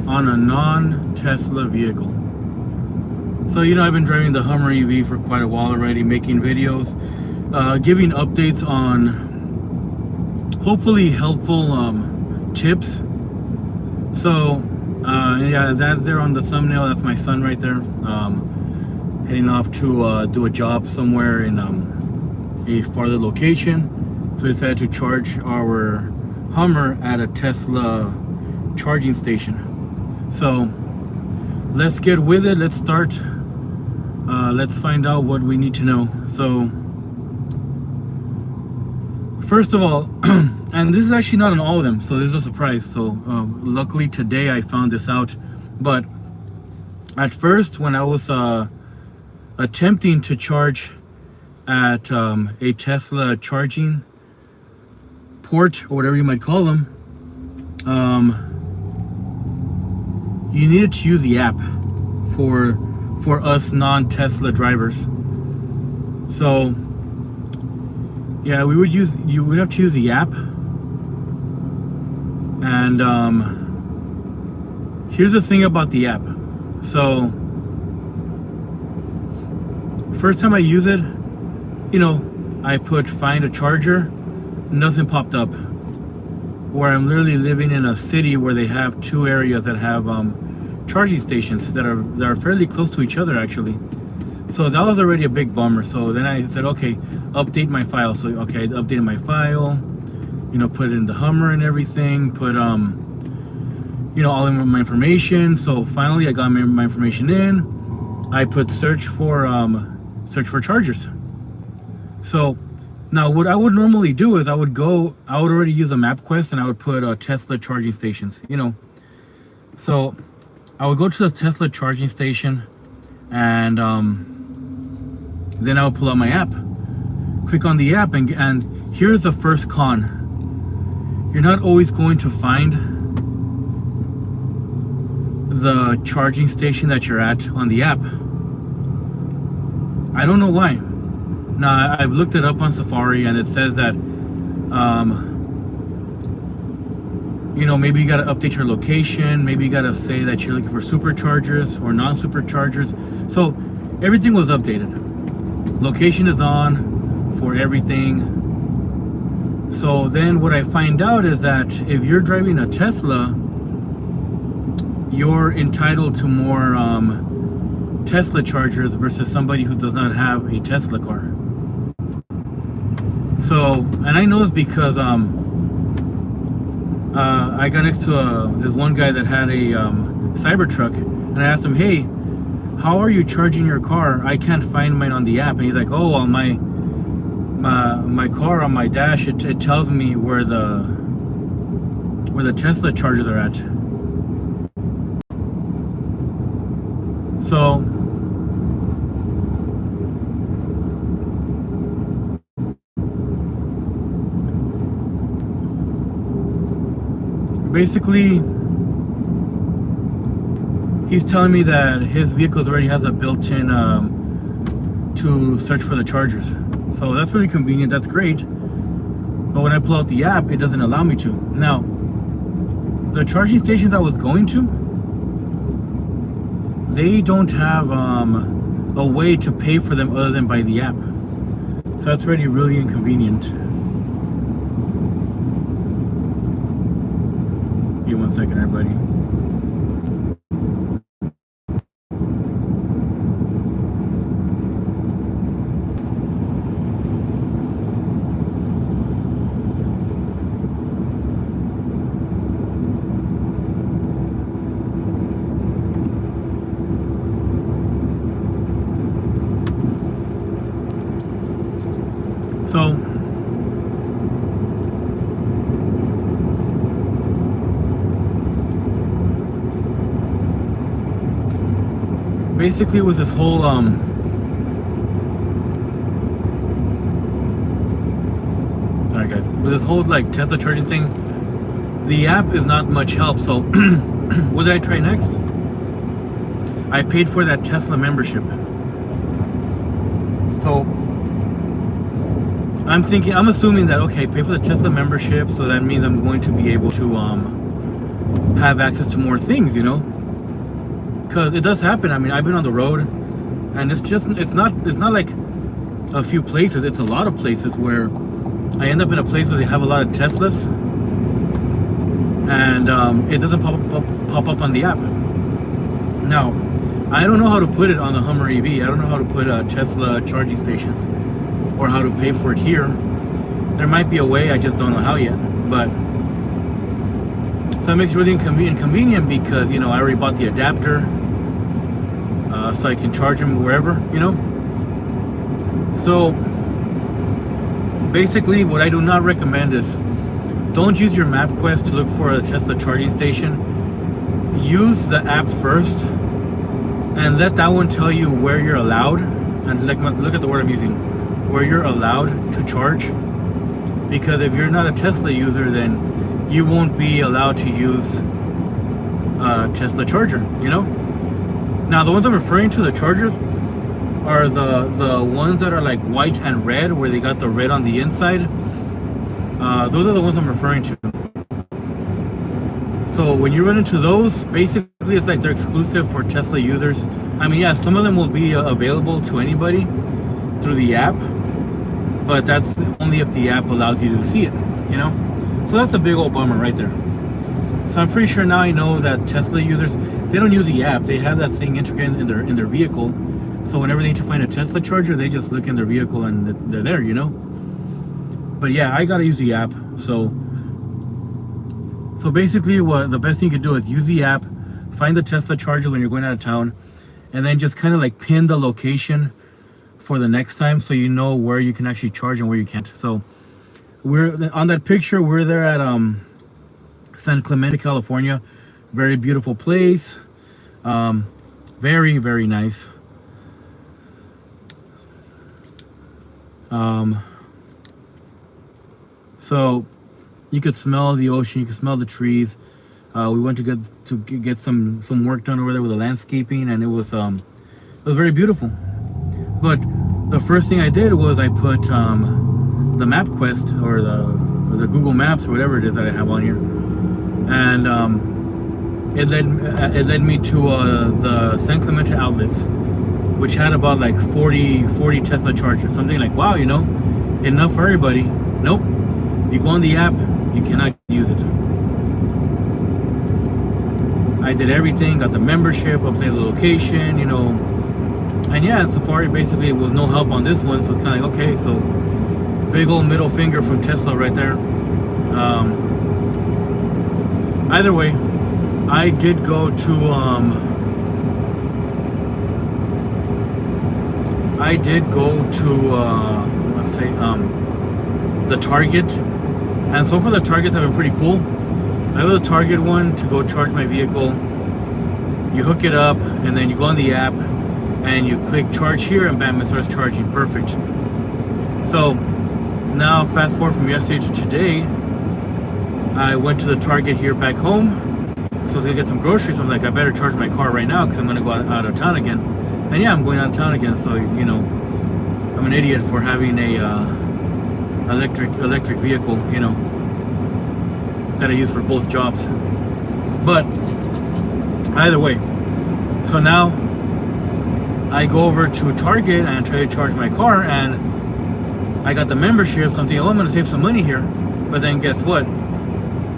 on a non-Tesla vehicle. So, you know, I've been driving the Hummer EV for quite a while already, making videos, giving updates on hopefully helpful tips. So, yeah, that's there on the thumbnail. That's my son right there, heading off to do a job somewhere in a farther location. So we decided to charge our Hummer at a Tesla charging station. So let's get with it. Let's start. Let's find out what we need to know. So first of all, and this is actually not on all of them, so there's no surprise. So luckily today I found this out. But at first, when I was attempting to charge at a Tesla charging port, or whatever you might call them, you needed to use the app for us non-Tesla drivers. So yeah, you would have to use the app. And here's the thing about the app. So first time I use it, you know, I put find a charger, nothing popped up. Where I'm literally living in a city where they have two areas that have charging stations that are fairly close to each other actually. So that was already a big bummer. So then I said, okay, update my file. So okay, I updated my file, you know, put it in the Hummer and everything, put you know, all of my information. So finally I got my information in. I put search for chargers. So now what I would normally do is I would already use a MapQuest and I would put Tesla charging stations, you know. So I would go to the Tesla charging station and then I would pull out my app, click on the app, and here's the first con. You're not always going to find the charging station that you're at on the app. I don't know why. Now, I've looked it up on Safari and it says that, you know, maybe you got to update your location. Maybe you got to say that you're looking for superchargers or non-superchargers. So everything was updated. Location is on for everything. So then what I find out is that if you're driving a Tesla, you're entitled to more Tesla chargers versus somebody who does not have a Tesla car. So, and I know it's because I got next to this one guy that had a Cybertruck, and I asked him, hey, how are you charging your car? I can't find mine on the app. And he's like, oh, well, my car on my dash, it tells me where the Tesla chargers are at. So basically, he's telling me that his vehicle already has a built-in to search for the chargers. So that's really convenient. That's great. But when I pull out the app, it doesn't allow me to. Now, the charging stations I was going to, they don't have a way to pay for them other than by the app. So that's already really inconvenient. Give me 1 second, everybody. So basically, it was this whole alright guys, with this whole like Tesla charging thing, the app is not much help. So what did I try next? I paid for that Tesla membership. So I'm assuming that, okay, pay for the Tesla membership, so that means I'm going to be able to have access to more things, you know, because it does happen. I mean, I've been on the road, and it's not like a few places. It's a lot of places where I end up in a place where they have a lot of Teslas, and it doesn't pop up on the app. Now, I don't know how to put it on the Hummer EV. I don't know how to put Tesla charging stations or how to pay for it here. There might be a way, I just don't know how yet. But so it makes it really inconvenient because, you know, I already bought the adapter, so I can charge them wherever, you know. So basically, what I do not recommend is don't use your MapQuest to look for a Tesla charging station. Use the app first and let that one tell you where you're allowed, and look at the word I'm using, where you're allowed to charge. Because if you're not a Tesla user, then you won't be allowed to use a Tesla charger, you know. Now the ones I'm referring to, the chargers, are the ones that are like white and red, where they got the red on the inside. Those are the ones I'm referring to. So when you run into those, basically it's like they're exclusive for Tesla users. I mean, yeah, some of them will be available to anybody through the app, but that's only if the app allows you to see it, you know. So that's a big old bummer right there. So I'm pretty sure now I know that Tesla users, they don't use the app. They have that thing integrated in their vehicle. So whenever they need to find a Tesla charger, they just look in their vehicle and they're there, you know. But yeah, I gotta use the app. So basically, what the best thing you could do is use the app, find the Tesla charger when you're going out of town, and then just kind of like pin the location for the next time, so you know where you can actually charge and where you can't. So we're on that picture. We're there at San Clemente, California. Very beautiful place. Very, very nice. So you could smell the ocean, you could smell the trees. We went to get some work done over there with the landscaping, and it was very beautiful. But the first thing I did was I put the MapQuest or the Google Maps or whatever it is that I have on here, and it led me to the San Clemente outlets, which had about like 40 Tesla chargers. Something like, wow, you know, enough for everybody. Nope. You go on the app, you cannot use it. I did everything, got the membership, updated the location, you know. And yeah, in Safari basically it was no help on this one, so it's kind of like, okay, so big old middle finger from Tesla right there. Either way, I did go to let's say the Target, and so far the Targets have been pretty cool. I go to the Target one to go charge my vehicle. You hook it up, and then you go on the app and you click charge here, and bam, it starts charging. Perfect. So now fast forward from yesterday to today, I went to the Target here back home, so I was gonna get some groceries. I'm like, I better charge my car right now because I'm gonna go out of town again. And yeah, I'm going out of town again, so you know, I'm an idiot for having a electric vehicle, you know, that I use for both jobs. But either way, so now I go over to Target and try to charge my car, and I got the membership, so I'm thinking, oh, I'm gonna save some money here. But then guess what?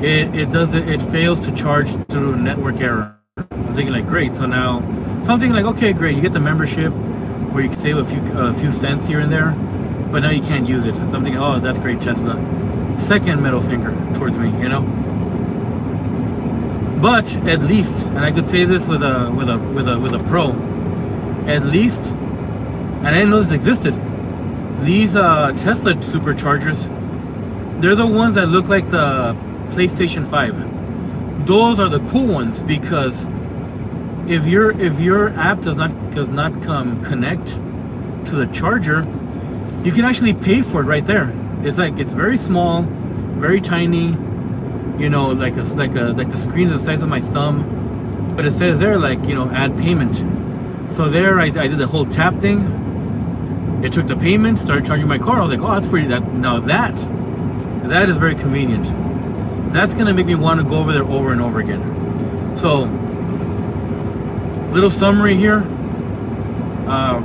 It fails to charge through network error. I'm thinking like, great. So now something like, okay, great, you get the membership where you can save a few cents here and there, but now you can't use it. Something, oh, that's great, Tesla. Second middle finger towards me, you know. But at least, and I could say this with a pro, at least, and I didn't know this existed. These Tesla superchargers, they're the ones that look like the PlayStation 5. Those are the cool ones, because if your app does not connect to the charger, you can actually pay for it right there. It's like, it's very small, very tiny, you know, like the screen is the size of my thumb, but it says there, like, you know, add payment. So there I did the whole tap thing. It took the payment, started charging my car. I was like, oh, that's pretty, that is very convenient. that's gonna make me want to go over there over and over again. So, little summary here.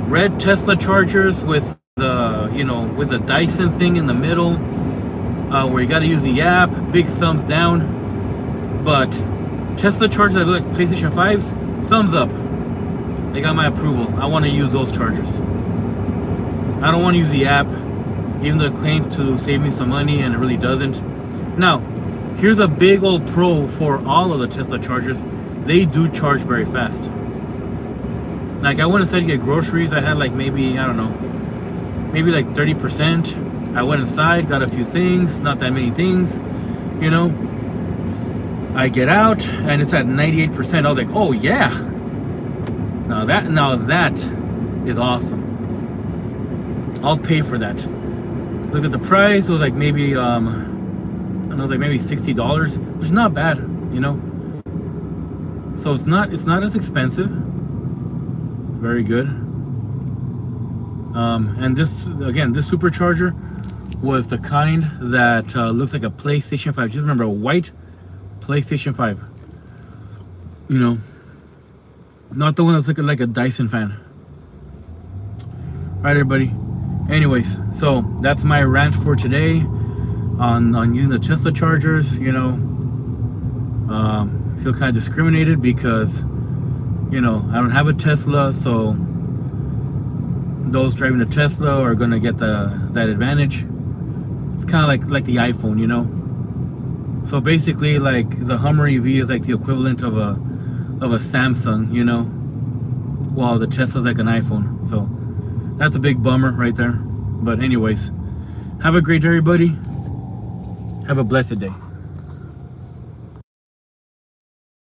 Red Tesla chargers with the, you know, with the Dyson thing in the middle, where you got to use the app. Big thumbs down. But Tesla chargers that look like PlayStation 5s, thumbs up. They got my approval. I want to use those chargers. I don't want to use the app, even though it claims to save me some money and it really doesn't. Now, here's a big old pro for all of the Tesla chargers. They do charge very fast. Like, I went inside to get groceries. I had like maybe, I don't know, maybe like 30%. I went inside, got a few things, not that many things, you know. I get out and it's at 98%. I was like, oh yeah. Now that is awesome. I'll pay for that. Look at the price. It was like maybe I don't know, like maybe $60, which is not bad, you know. So it's not as expensive. Very good. And this, again, this supercharger was the kind that looks like a PlayStation 5. Just remember, a white PlayStation 5. You know, not the one that's looking like a Dyson fan. Right, everybody. Anyways, so that's my rant for today on using the Tesla chargers. You know, I feel kind of discriminated because, you know, I don't have a Tesla, so those driving a Tesla are gonna get that advantage. It's kind of like the iPhone, you know. So basically, like, the Hummer EV is like the equivalent of a Samsung, you know, while the Tesla's like an iPhone. So that's a big bummer right there. But anyways, have a great day, everybody. Have a blessed day.